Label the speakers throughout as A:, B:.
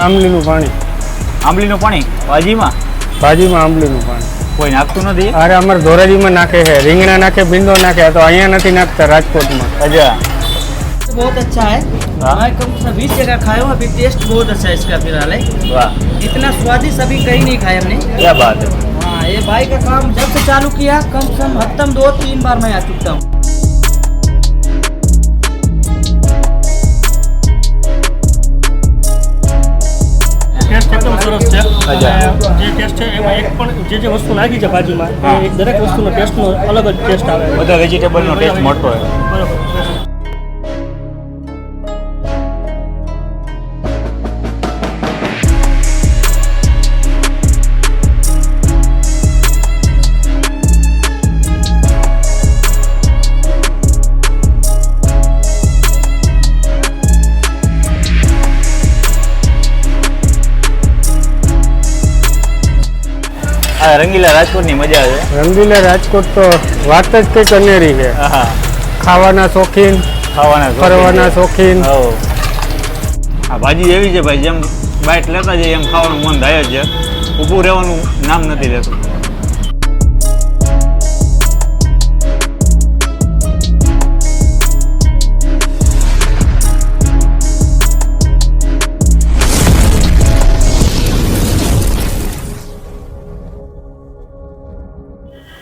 A: આંબલીનું પાણી.
B: આંબલીનું પાણી ભાજીમાં?
A: ભાજીમાં આંબલીનું પાણી
B: કોઈ નાખતું નથી?
A: અરે અમારે ધોરાજીમાં નાખે છે, રીંગણા નાખે, ભીંડો નાખે, તો અહીંયા નથી નાખતા રાજકોટમાં.
B: अच्छा
C: बहुत अच्छा है। मैं कम से 20 जगह खाया हूँ, अभी टेस्ट बहुत अच्छा है इसका फिलहाल है।
B: वाह
C: इतना स्वादिष्ट अभी कहीं नहीं खाया हमने।
B: क्या बात है।
C: हाँ, ये भाई का काम जब से चालू किया कम से कम हफ्ते में 2-3 बार मैं आ चुका हूँ।
D: ટેસ્ટ એકદમ સરસ છે.
B: અચ્છા.
D: જે ટેસ્ટ છે એમાં એક પણ જે વસ્તુ નાખી છે ભાજીમાં એ દરેક વસ્તુનો ટેસ્ટનો અલગ જ ટેસ્ટ આવે.
B: બધા વેજીટેબલનો ટેસ્ટ મળતો હોય.
D: બરોબર.
B: આ રંગીલા રાજકોટની મજા છે.
A: રંગીલા રાજકોટ તો વાત જ કંઈક અનેરી છે.
B: હા
A: ખાવાના શોખીન,
B: ખાવાના
A: ફરવાના શોખીન.
B: આ ભાજી એવી છે ભાઈ, જેમ બાઈટ લેતા જઈએ એમ ખાવાનું મન થાય જ છે. ઊભું રહેવાનું નામ નથી લેતું.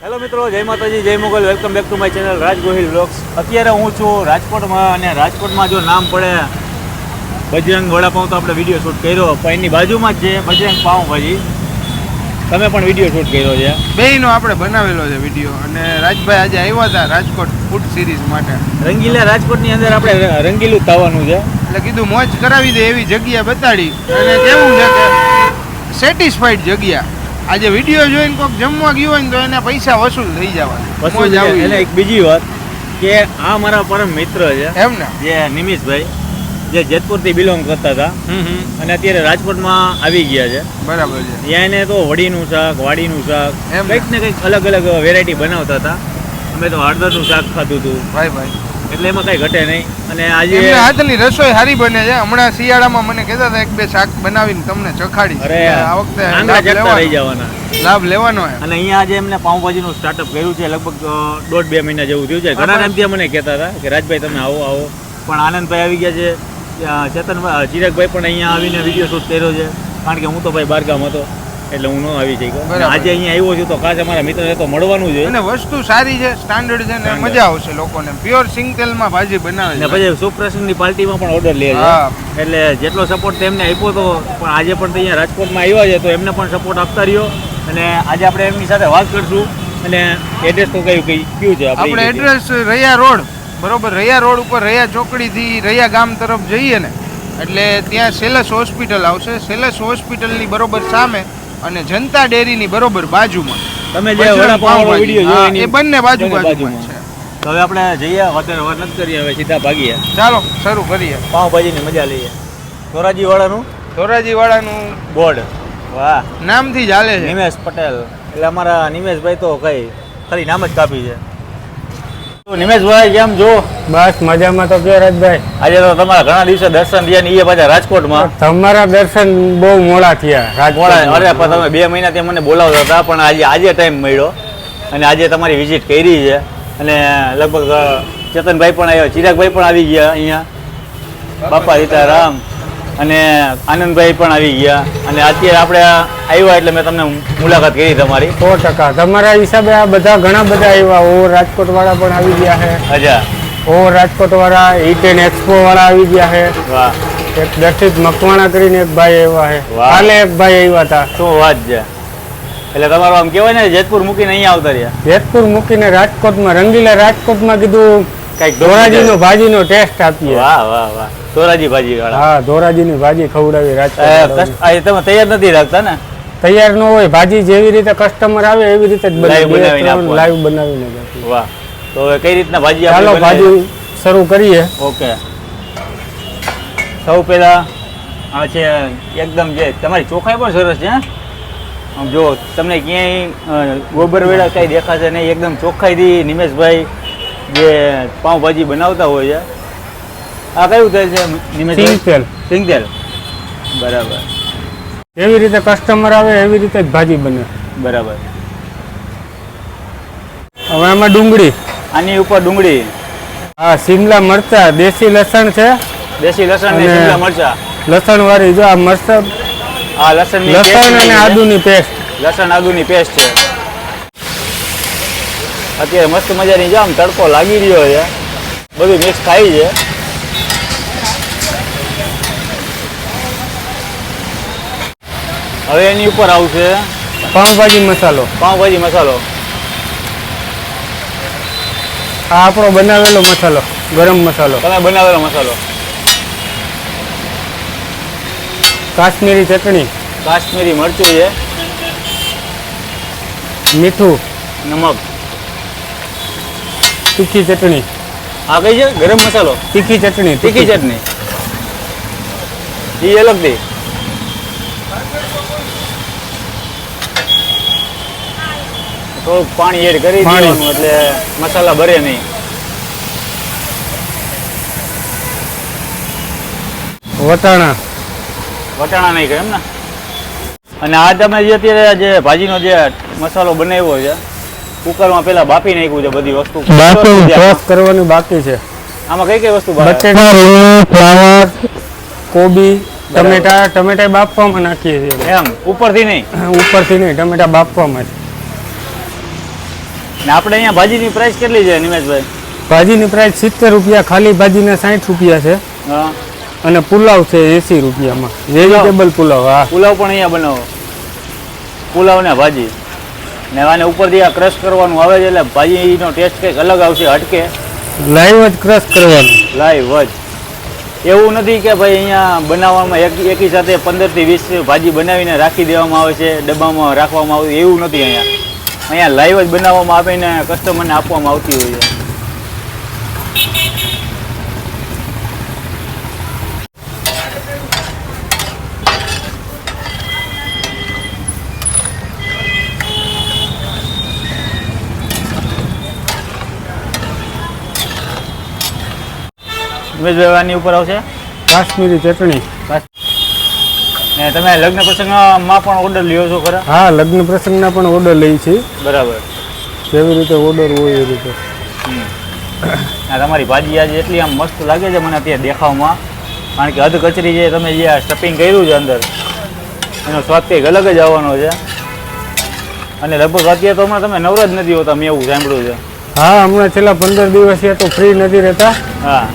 B: હેલો મિત્રો, જય માતાજી, જય Mogal. Welcome back to my channel Raj Gohil vlogs. અત્યારે હું છું રાજકોટમાં, અને રાજકોટમાં જો નામ પડે બજરંગ વડાપાઉં તો આપણે વિડીયો શૂટ કર્યો, પણ એની બાજુમાં જ છે બજરંગ પાઉંભાજી. તમે પણ વિડીયો શૂટ કર્યો છે.
E: બેયનો આપણે બનાવેલો છે વિડીયો. અને રાજભાઈ આજે આવ્યા હતા રાજકોટ ફૂડ સિરીઝ માટે.
B: રંગીલા રાજકોટની અંદર આપણે રંગીલું થવાનું છે,
E: એટલે કીધું મોજ કરાવી દે એવી જગ્યા બતાડી. અને કેવું છે કે સેટિસ્ફાઈડ જગ્યા. આજે વિડીયો જોઈને કોઈક જમવા ગયો હોય ને તો એના પૈસા વસૂલ થઈ જવાના. મોજ આવી.
B: એટલે એક બીજી વાત કે આ મારા પરમ મિત્ર છે,
E: એમ ને?
B: જે નિમિષભાઈ, જે જેતપુરથી બિલોંગ કરતા હતા અને અત્યારે રાજકોટમાં આવી ગયા છે.
E: બરાબર છે.
B: ત્યાં એને તો વડીનું શાક, વાડીનું શાક,
E: એમ ને?
B: કંઈક ને કંઈક અલગ અલગ વેરાયટી બનાવતા હતા. અમે તો હળદરનું શાક ખાધું હતું,
E: ભાઈ
B: એટલે એમાં કઈ ઘટે નહીં. અને આજે
E: એમના હાથની રસોઈ સારી બને છે. હમણાં શિયાળામાં મને કહેતા હતા એક બે શાક બનાવીને તમને ચખાડી.
B: અરે
E: આ વખતે
B: આંગળા ચટતા રહી જવાના.
E: લાભ લેવાનો છે.
B: અને અહીંયા આજે એમને પાઉંભાજીનું સ્ટાર્ટઅપ કર્યું છે. લગભગ 1.5-2 મહિના જેવું થયું છે. ઘણા ટાઈમથી મને કહેતા હતા કે રાજભાઈ તમે આવો આવો, પણ આનંદભાઈ આવી ગયા છે, ચેતનભાઈ, ચિરાગભાઈ પણ અહીંયા આવીને વિડીયો શૂટ કર્યો છે. કારણ કે હું તો ભાઈ બહારગામ હતો એટલે હું ન આવી શક્યો. આજે અહીંયા આવ્યો છું તો ખાસ અમારા મિત્રને તો મળવાનું છે.
E: અને વસ્તુ સારી છે, સ્ટાન્ડર્ડ છે ને મજા આવશે લોકોને. પ્યોર સિંગ તેલમાં ભાજી બનાવે
B: ને
E: છે.
B: પછી સુપ્રસંગની પાર્ટીમાં પણ ઓર્ડર લે છે.
E: હા.
B: એટલે જેટલો સપોર્ટ તેમને આપ્યો હતો, પણ આજે પણ અહીંયા રાજકોટમાં આવ્યા છે તો એમને પણ સપોર્ટ આપતા રહ્યો. અને આજે આપણે એમની સાથે વાત કરશું. અને એડ્રેસ તો કયું છે
E: આપણે એડ્રેસ રૈયા રોડ, બરોબર. રૈયા રોડ ઉપર રૈયા ચોકડીથી રૈયા ગામ તરફ જઈએ ને એટલે ત્યાં સેલસ હોસ્પિટલ આવશે. સેલસ હોસ્પિટલની બરોબર સામે અને જનતા ડેરીની બરોબર બાજુમાં.
B: તમે જે વડાપાવનો વિડીયો જોયો
E: એ બંને બાજુમાં છે.
B: તો હવે આપણે જઈએ, અત્યારે વાત નથી કરીએ, હવે સીધા ભાગીએ,
E: ચાલો શરૂ કરીએ.
B: પાઉંભાજીની મજા લઈએ. ધોરાજી વાળાનું
E: ધોરાજી વાળાનું
B: બોર્ડ, વાહ,
E: નામથી જ હાલે છે.
B: નિમેશ પટેલ. એટલે અમારા નિમેશભાઈ તો કઈ ખાલી નામ જ કાપી છે. તો નિમેશભાઈ કેમ છો?
A: બસ મજામાં. તો કે રાજભાઈ,
B: આજે તો તમારા ઘણા દિવસે દર્શન થયા ને એ પાછા રાજકોટમાં.
A: તમારા દર્શન બહુ મોડા થયા રાજકોટમાં.
B: અરે પણ તમે 2 મહિનાથી મને બોલાવતા હતા, પણ આજે ટાઈમ મળ્યો અને આજે તમારી વિઝિટ કરી છે. અને લગભગ ચેતનભાઈ પણ આવ્યા, ચિરાગભાઈ પણ આવી ગયા અહીંયા, બાપા સીતારામ, અને આનંદભાઈ પણ આવી ગયા. અને અત્યારે આપણે આવ્યા એટલે મેં તમને મુલાકાત કરી તમારી.
A: 100%. તમારા હિસાબે આ બધા ઘણા બધા આવ્યા. ઓવર રાજકોટ વાળા પણ આવી ગયા છે.
B: અચ્છા,
A: ઓવર રાજકોટ વાળા, ઈટેન એક્સપો વાળા આવી ગયા છે.
B: વાહ,
A: એક દર્શિત મકવાણા કરીને એક ભાઈ આવ્યા છે.
B: વાહ.
A: કાલે એક ભાઈ આવ્યા હતા.
B: શું વાત છે. એટલે તમારું આમ કહેવાય ને જેતપુર મૂકીને અહીંયા આવતા રહ્યા.
A: જેતપુર મૂકીને રાજકોટમાં, રંગીલા રાજકોટમાં કીધું
B: કઈક
A: ધોરાજીનો ભાજીનો ટેસ્ટ આપીએ.
B: વાહ વાહ વાહ, ધોરાજી ભાજી વાળા.
A: હા, ધોરાજીની ભાજી ખવડાવી રાજકોટ.
B: તમે તૈયાર નથી રાખતા ને?
A: તૈયાર ન હોય, ભાજી જેવી રીતે કસ્ટમર આવે એવી રીતે જ
B: Live બનાવીને આપવાની.
A: લાઈવ બનાવીને જ આપીએ.
B: વાહ. તો હવે કઈ રીતના ભાજી
A: ચાલો
B: આપણે
A: ભાજી શરૂ કરીએ.
B: ઓકે. સૌ પહેલા આ છે એકદમ જે તમારી ચોખાઈ પણ સરસ છે. આમ જો તમને ક્યાંય ગોબર વેળા કઈ દેખાશે નહીં, એકદમ ચોખ્ખાઈથી નિમેશભાઈ જે પાઉંભાજી બનાવતા હોય છે. આ કયું તેલ છે નિમેશભાઈ?
A: સિંગ તેલ.
B: સિંગ તેલ. બરાબર
A: એવી રીતે કસ્ટમર આવે એવી રીતે જ ભાજી બને.
B: બરાબર.
A: હવે આમાં ડુંગળી,
B: આની ઉપર ડુંગળી,
A: હા શિમલા મરચા, દેશી લસણ છે,
B: દેશી લસણ ને
A: અને
B: શિમલા મરચા.
A: લસણ વાળી જો આ મરચા,
B: આ લસણની
A: લસણ
B: paste
A: અને
B: છે.
A: આદુની પેસ્ટ.
B: લસણ આદુની પેસ્ટ છે. અત્યારે મસ્ત મજાની જો આમ તડકો લાગી રહ્યો છે, બધું મિક્સ થાય છે. હવે એની ઉપર આવશે
A: પાઉંભાજી મસાલો,
B: પાઉંભાજી મસાલો.
A: આ આપણો બનાવેલો મસાલો, ગરમ મસાલો,
B: તમે બનાવેલો મસાલો.
A: કાશ્મીરી ચટણી,
B: કાશ્મીરી મરચું છે,
A: મીઠું,
B: નમક.
A: તીખી ચટણી,
B: આ કઈ છે? ગરમ મસાલો,
A: તીખી ચટણી,
B: તીખી ચટણી. એ અલગથી. થોડુંક પાણી એડ કરી
A: પાણી.
B: દેવાનું એટલે મસાલા ભરે નહીં.
A: વટાણા,
B: વટાણા નહીં કરે એમ ને. અને આ તમે જે અત્યારે જે ભાજીનો જે મસાલો બનાવ્યો છે કુકરમાં પેલા બાફી નાખ્યું છે બધી વસ્તુ.
A: ક્રોસ કરવાની બાકી છે.
B: આમાં કઈ કઈ વસ્તુ બાફે?
A: બટેટા, રીંગણ, ફ્લાવર, કોબી, ટમેટા. ટમેટા બાફવામાં નાખીએ છીએ,
B: એમ ઉપરથી નહીં.
A: ઉપરથી નહીં, ટમેટા બાફવામાં જ.
B: ને આપણે અહીંયા ભાજીની પ્રાઇસ કેટલી છે નિમેશભાઈ?
A: ભાજીની પ્રાઇસ 70 રૂપિયા, ખાલી ભાજીના 60 રૂપિયા છે,
B: હા.
A: અને પુલાવ છે 80 રૂપિયામાં, વેજીટેબલ પુલાવ. હા,
B: પુલાવ પણ અહીંયા બનાવો. પુલાવ ને ભાજી ને આને ઉપરથી આ ક્રશ કરવાનું આવે છે એટલે ભાજીનો ટેસ્ટ કંઈક અલગ આવશે, હટકે.
A: લાઈવ જ ક્રશ કરવાનું.
B: લાઈવ જ. એવું નથી કે ભાઈ અહીંયા બનાવવામાં એકી સાથે 15 થી 20 ભાજી બનાવીને રાખી દેવામાં આવે છે, ડબ્બામાં રાખવામાં આવે છે, એવું નથી અહીંયા. અહીંયા લાઈવ જ બનાવવામાં આવીને કસ્ટમરને આપવામાં આવતી હોય છે. ઉમેશભાઈ ઉપર આવશે
A: કાશ્મીરી ચટણી.
B: ને તમે લગ્ન પ્રસંગમાં પણ ઓર્ડર લ્યો છો ખરા?
A: હા, લગ્ન પ્રસંગના પણ ઓર્ડર લઈ છીએ,
B: બરાબર.
A: જેવી રીતે ઓર્ડર હોય એ રીતે.
B: આ તમારી ભાજી આજે એટલી આમ મસ્ત લાગે છે મને અત્યારે દેખાવમાં, કારણ કે અધ કચરી જે તમે જે સ્ટફિંગ કર્યું છે અંદર એનો સ્વાદ કંઈક અલગ જ આવવાનો છે. અને લગભગ અત્યારે તો હમણાં તમે નવરા જ નથી હોતા, મેં એવું સાંભળ્યું છે.
A: હા, હમણાં છેલ્લા 15 દિવસ તો ફ્રી નથી રહેતા,
B: હા.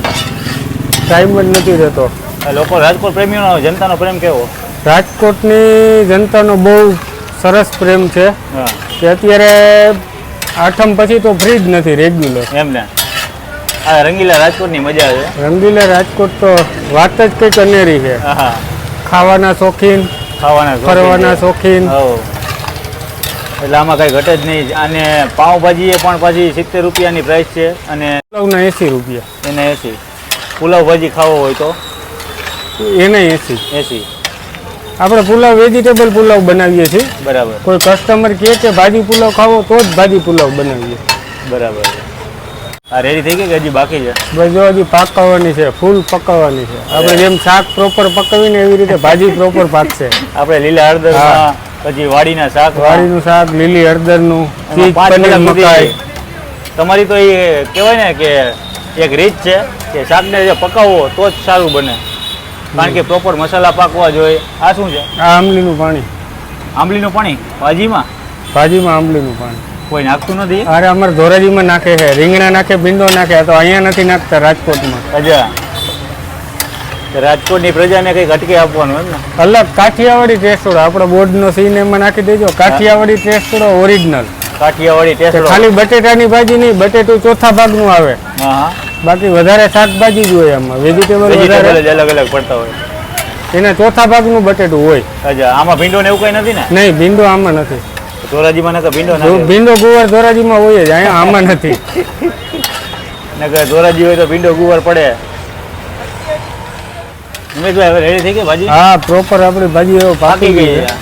A: ટાઈમ જ નથી રહેતો.
B: લોકો રાજકોટ પ્રેમીઓનો જનતાનો પ્રેમ કેવો?
A: રાજકોટની જનતાનો બહુ સરસ પ્રેમ છે
B: હા.
A: કે અત્યારે આઠમ પછી તો ફ્રી જ નથી, રેગ્યુલર.
B: એમને આ રંગીલા રાજકોટની મજા છે.
A: રંગીલા રાજકોટ તો વાત જ કંઈક અનેરી છે.
B: હા.
A: ખાવાના શોખીન,
B: ખાવાના
A: ફરવાના શોખીન.
B: હો. એટલે આમાં કઈ ઘટે જ નહીં. અને પાઉંભાજી એ પણ પાછી 70 રૂપિયાની પ્રાઇસ છે અને
A: પુલાવના 80 રૂપિયા,
B: એને 80. પુલાવ ભાજી ખાવો હોય તો
A: એને 80.
B: 80.
A: આપણે પુલાવ વેજીટેબલ પુલાવ બનાવીએ છીએ.
B: બરાબર.
A: કોઈ કસ્ટમર કહે કે ભાજી પુલાવ ખાવો તો જ ભાજી પુલાવ બનાવીએ.
B: બરાબર. આ રેડી થઈ ગઈ કે હજી બાકી છે?
A: બસ જો હજી પાકવાની છે, ફૂલ પકાવવાની છે. આપણે જેમ શાક પ્રોપર પકાવીને એવી રીતે ભાજી પ્રોપર પાકશે.
B: આપણે લીલા હળદરમાં, પછી વાડીના શાક,
A: વાડીનું શાક, લીલી હળદરનું, ચીઝ,
B: 5
A: પનીર,
B: કલાક
A: મકાઈ.
B: સુધી તમારી તો એ કહેવાય ને કે એક રીત છે કે શાકને જે પકાવવો તો જ સારું બને, કારણ કે પ્રોપર મસાલા પાકવા જોઈએ. આ શું છે?
A: આ આંબલીનું પાણી.
B: આંબલીનું પાણી ભાજીમાં?
A: ભાજીમાં આંબલીનું પાણી
B: કોઈ નાખતું નથી?
A: અરે અમારે ધોરાજીમાં નાખે છે, રીંગણા નાખે, ભીંડો નાખે, તો અહીંયા નથી નાખતા રાજકોટમાં.
B: અજા રાજકોટની પ્રજાને કંઈક અટકે આપવાનું એમ ને?
A: અલગ કાઠિયાવાડી ટેસ્ટોડો, આપણો બોર્ડનો સીન એમાં નાખી દેજો. કાઠિયાવાડી ટેસ્ટોડો ઓરિજિનલ.
B: કાઠિયાવાડી ટેસ્ટ.
A: ખાલી બટેટાની ભાજી નહીં, બટેટું ચોથા ભાગનું આવે,
B: હા.
A: બાકી વધારે શાકભાજી જ હોય આમાં, વેજીટેબલ
B: વેજીટેબલ
A: વધારે,
B: જ અલગ અલગ પડતા હોય.
A: એના ચોથા ભાગનું બટેટું હોય.
B: અજા આમાં ભીંડો ને એવું કઈ નથી ને?
A: નહીં, ભીંડો આમાં નથી.
B: ધોરાજીમાં નકર ભીંડો
A: જો
B: નાખે.
A: ભીંડો ગુવાર ધોરાજીમાં હોય જ, અહીંયા આમાં નથી.
B: નકર ધોરાજી હોય તો ભીંડો ગુવાર પડે. ઉમેશભાઈ હવે રેડી થઈ ગઈ ભાજી?
A: હા, પ્રોપર આપણી ભાજી એવો
B: પાકી
A: પાકી
B: ગઈ
A: ગઈ
B: છે.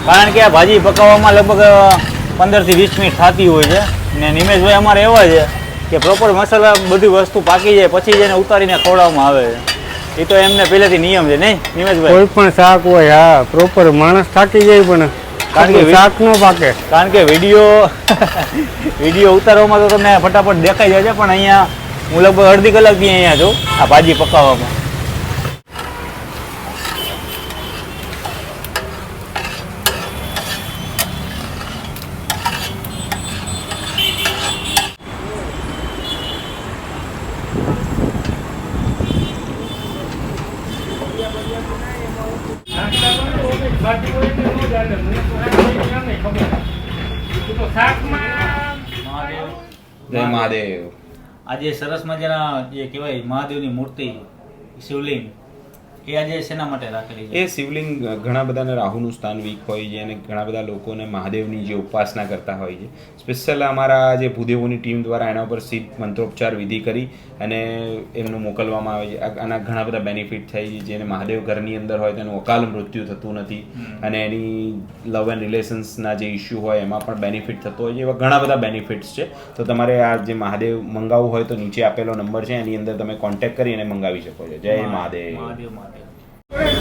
B: કારણ કે આ ભાજી પકાવવામાં લગભગ 15 થી 20 મિનિટ થતી હોય છે. ને નિમેશભાઈ અમારે એવા છે કે પ્રોપર મસાલા બધી વસ્તુ પાકી જાય પછી જ એને ઉતારીને ખવડાવવામાં આવે છે. એ તો એમને પહેલેથી નિયમ છે નહીં નિમેશભાઈ?
A: કોઈ પણ શાક હોય હા પ્રોપર માણસ થાકી જાય પણ
B: કારણ કે
A: શાક નો પાકે.
B: કારણ કે વિડીયો ઉતારવામાં તો તમને ફટાફટ દેખાઈ જાય છે, પણ અહીંયા હું લગભગ અડધી કલાકથી અહીંયા છું આ ભાજી પકાવવામાં.
F: જય મહાદેવ.
B: આજે સરસ મજાના જે કહેવાય મહાદેવની મૂર્તિ શિવલિંગ એ આજે શેના માટે રાખેલી છે?
F: એ શિવલિંગ ઘણા બધાને રાહુનું સ્થાન વીક હોય છે અને ઘણા બધા લોકોને મહાદેવની જે ઉપાસના કરતા હોય છે. સ્પેશિયલ અમારા જે ભૂદેવોની ટીમ દ્વારા એના ઉપર સિદ્ધ મંત્રોપચાર વિધિ કરી અને એમનું મોકલવામાં આવે છે. આના ઘણા બધા બેનિફિટ થાય છે. જેને મહાદેવ ઘરની અંદર હોય તેનું અકાલ મૃત્યુ થતું નથી અને એની લવ એન્ડ રિલેશન્સના જે ઇસ્યુ હોય એમાં પણ બેનિફિટ થતો હોય છે. એવા ઘણા બધા બેનિફિટ્સ છે. તો તમારે આ જે મહાદેવ મંગાવવું હોય તો નીચે આપેલો નંબર છે એની અંદર તમે કોન્ટેક્ટ કરી અને મંગાવી શકો છો. જય મહાદેવ.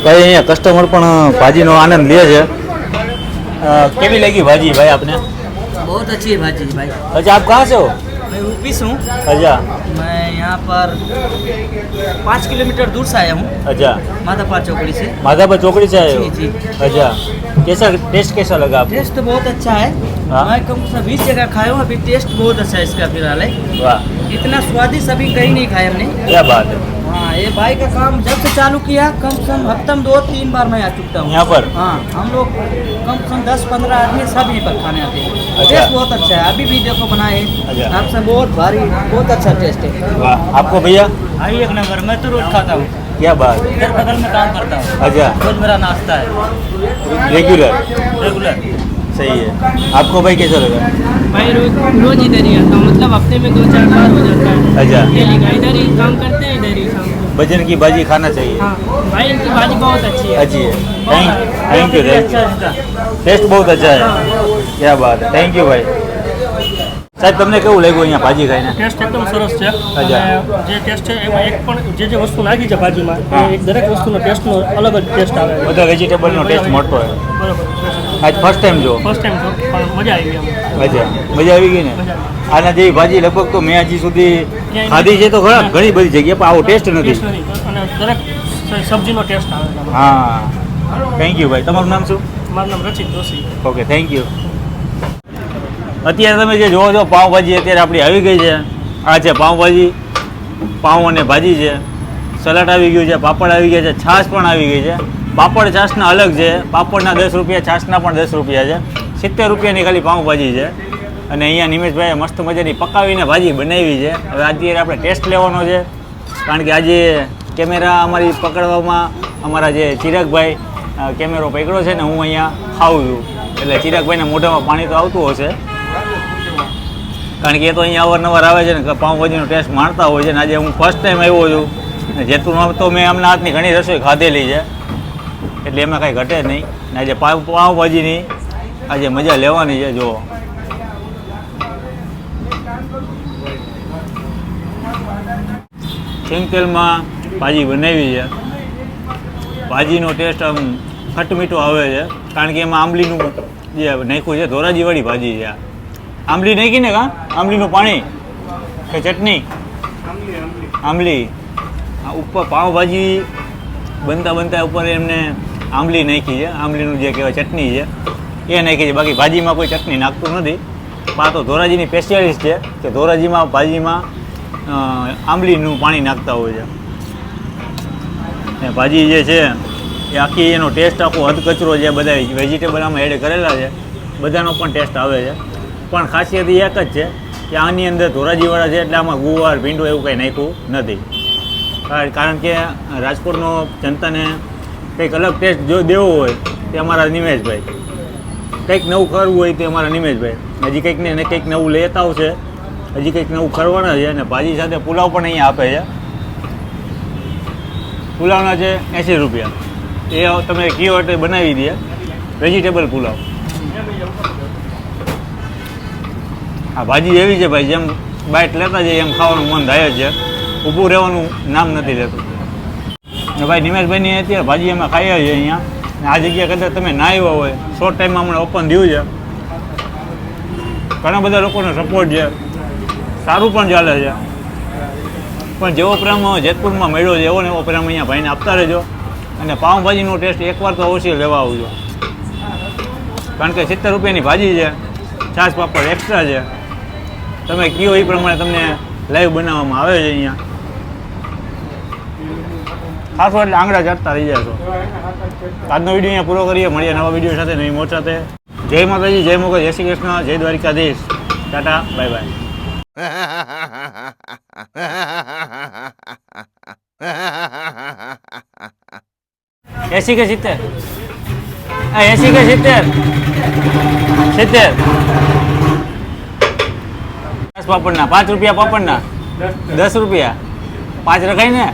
B: ભાઈ અહીંયા કસ્ટમર પણ ભાજીનો આનંદ લે છે. કેવી લગી ભાજી ભાઈ આપને?
C: बहुत अच्छी है भाजी भाई।
B: अच्छा आप कहाँ से हो?
C: मैं यूपी से हूँ।
B: अच्छा
C: मैं यहाँ पर 5 किलोमीटर दूर से आया हूँ,
B: अच्छा
C: माधापार चौकड़ी से।
B: माधापर चौकड़ी से आए हो?
C: जी, जी।
B: अच्छा कैसा टेस्ट कैसा लगा आपको?
C: टेस्ट तो बहुत अच्छा है।
B: हाँ?
C: मैं कम से 20 जगह खाया हूँ, अभी टेस्ट बहुत अच्छा है इसका फिलहाल है।
B: वाह
C: इतना स्वादिष्ट अभी कहीं नहीं खाया हमने।
B: क्या बात है।
C: हाँ, ये भाई का काम जब से चालू किया कम से कम हफ्ते में 2-3 बार मैं आ चुका हूँ
B: यहाँ पर?
C: हाँ, हम लोग कम से कम 10-15 आदमी सब यहीं पर खाने आते हैं।
B: अच्छा।
C: टेस्ट बहुत अच्छा है, अभी भी देखो बनाए
B: अच्छा।
C: आपसे बहुत भारी बहुत अच्छा टेस्ट है।
B: वाह आपको भैया?
C: आई एक नंबर, मैं तो रोज खाता हूँ,
B: क्या बात है।
C: इधर बगल में काम करता हूँ,
B: अच्छा
C: रोज मेरा नाश्ता है
B: रेगुलर
C: रेगुलर।
B: सही है। आपको भाई कैसा लगा?
G: भाई रोज इधर ही आता हूँ, मतलब हफ्ते में 2-4 बार हो जाता है।
B: अच्छा
G: डेली का इधर ही काम करते हैं, इधर ही शाम को।
B: भजन की भाजी खाना चाहिए।
G: हाँ भाई इनकी भाजी बहुत अच्छी है।
B: अच्छी है। थैंक यू टेस्ट बहुत अच्छा है। क्या बात है। थैंक यू भाई। સાહેબ તમને કેવું લાગ્યું અહીંયા ભાજી ખાઈને?
D: ટેસ્ટ એકદમ સરસ છે.
B: અચ્છા.
D: અને જે ટેસ્ટ છે એમાં એક પણ જે વસ્તુ નાખી છે ભાજીમાં એ એક દરેક વસ્તુનો ટેસ્ટનો અલગ જ ટેસ્ટ આવે છે.
B: બધા વેજીટેબલનો ટેસ્ટ મળતો હોય.
D: બરોબર.
B: આજ ફર્સ્ટ ટાઈમ જો?
D: ફર્સ્ટ ટાઈમ તો પણ મજા આવી ગઈ અમને.
B: મજા આવી ગઈ ને? આના જેવી ભાજી લગભગ તો મેં હજી સુધી ખાધી છે તો ઘણી બધી જગ્યાએ પણ આવો ટેસ્ટ નથી.
D: ટેસ્ટ નથી અને દરેક સબ્જીનો ટેસ્ટ આવે છે.
B: હા થેન્ક યુ ભાઈ. તમારું નામ શું?
D: મારું નામ રચિત જોશી.
B: Okay thank you. અત્યારે તમે જે જોવો છો પાઉંભાજી અત્યારે આપણી આવી ગઈ છે. આ છે પાઉંભાજી, પાઉં અને ભાજી છે, સલાડ આવી ગયું છે, પાપડ આવી ગયા છે, છાશ પણ આવી ગઈ છે. પાપડ છાશના અલગ છે, પાપડના 10 રૂપિયા, છાશના પણ 10 રૂપિયા છે. 70 રૂપિયાની ખાલી પાઉંભાજી છે. અને અહીંયા નિમેશભાઈએ મસ્ત મજાની પકાવીને ભાજી બનાવી છે. હવે અત્યારે આપણે ટેસ્ટ લેવાનો છે કારણ કે આજે કેમેરા અમારી પકડવામાં અમારા જે ચિરાગભાઈ કેમેરો પકડ્યો છે ને હું અહીંયા ખાઉં છું એટલે ચિરાગભાઈના મોઢામાં પાણી તો આવતું હશે કારણ કે એ તો અહીંયા અવારનવાર આવે છે ને પાઉંભાજીનો ટેસ્ટ માણતા હોય છે ને આજે હું ફર્સ્ટ ટાઈમ આવ્યો છું ને જેતપુરમાં તો મેં એમના હાથની ઘણી રસોઈ ખાધેલી છે એટલે એમાં કાંઈ ઘટે જ નહીં ને આજે પાઉંભાજીની આજે મજા લેવાની છે. જો સિંગ તેલમાં ભાજી બનાવી છે. ભાજીનો ટેસ્ટ આમ ખટ મીઠો આવે છે કારણ કે એમાં આંબલીનું જે નાખ્યું છે ધોરાજીવાળી ભાજી છે. આંબલી નાખી ને કાં આંબલીનું પાણી કે ચટણી? આંબલી. ઉપર પાઉંભાજી બનતા ઉપર એમને આંબલી નાખી છે. આંબલીનું જે કહેવાય ચટણી છે એ નાખી છે. બાકી ભાજીમાં કોઈ ચટણી નાખતું નથી. પણ આ તો ધોરાજીની સ્પેશિયાલિસ્ટ છે કે ધોરાજીમાં ભાજીમાં આંબલીનું પાણી નાખતા હોય છે. ને ભાજી જે છે એ આખી એનો ટેસ્ટ આખો અધકચરો જે બધા વેજીટેબલ આમાં એડ કરેલા છે બધાનો પણ ટેસ્ટ આવે છે. પણ ખાસિયત એ એક જ છે કે આની અંદર ધોરાજીવાળા છે એટલે આમાં ગુવાર ભીંડો એવું કંઈ નાખ્યું નથી. કારણ કે રાજકોટનો જનતાને કંઈક અલગ ટેસ્ટ જો દેવો હોય તે અમારા નિમેશભાઈ, કંઈક નવું કરવું હોય તે અમારા નિમેશભાઈ હજી કંઈક ને કંઈક નવું લેતા આવશે, હજી કંઈક નવું કરવાના છે. અને ભાજી સાથે પુલાવ પણ અહીંયા આપે છે. પુલાવના છે 80 રૂપિયા. એ તમે કયો એટલે બનાવી દે વેજીટેબલ પુલાવ. આ ભાજી એવી છે ભાઈ જેમ બાઇટ લેતા જઈએ એમ ખાવાનું મન થાય જ છે. ઊભું રહેવાનું નામ નથી લેતું. ને ભાઈ નિમેશભાઈની અત્યારે ભાજી અમે ખાઈએ છીએ અહીંયા ને આ જગ્યા કદાચ તમે ના આવ્યા હોય શોર્ટ ટાઈમમાં હમણાં ઓપન થયું છે, ઘણા બધા લોકોનો સપોર્ટ છે, સારું પણ ચાલે છે. પણ જેવો પ્રેમ જેતપુરમાં મળ્યો છે એવો ને એવો પ્રેમ અહીંયા ભાઈને આપતા રહેજો. અને પાઉંભાજીનો ટેસ્ટ એકવાર તો અવશ્ય લેવા આવજો, કારણ કે 70 રૂપિયાની ભાજી છે, છાશ પાપડ એક્સ્ટ્રા છે. તમે કયો એ પ્રમાણે તમને લાઈવ બનાવવામાં આવે છે અહીંયા. ખાસ એટલે આંગળા ચાટતા રહી જશો. આજનો વિડીયો અહીંયા પૂરો કરીએ. મળીએ નવા વિડીયો સાથે, નવી મોજ સાથે. જય માતાજી, જય મોગલ, જય શ્રી કૃષ્ણ, જય Dwarkadhish. Tata, bye bye. AC કે 70? 80 કે 70? 70 પાપડના 5 રૂપિયા, પાપડના 10 રૂપિયા, 5 રખાય ને.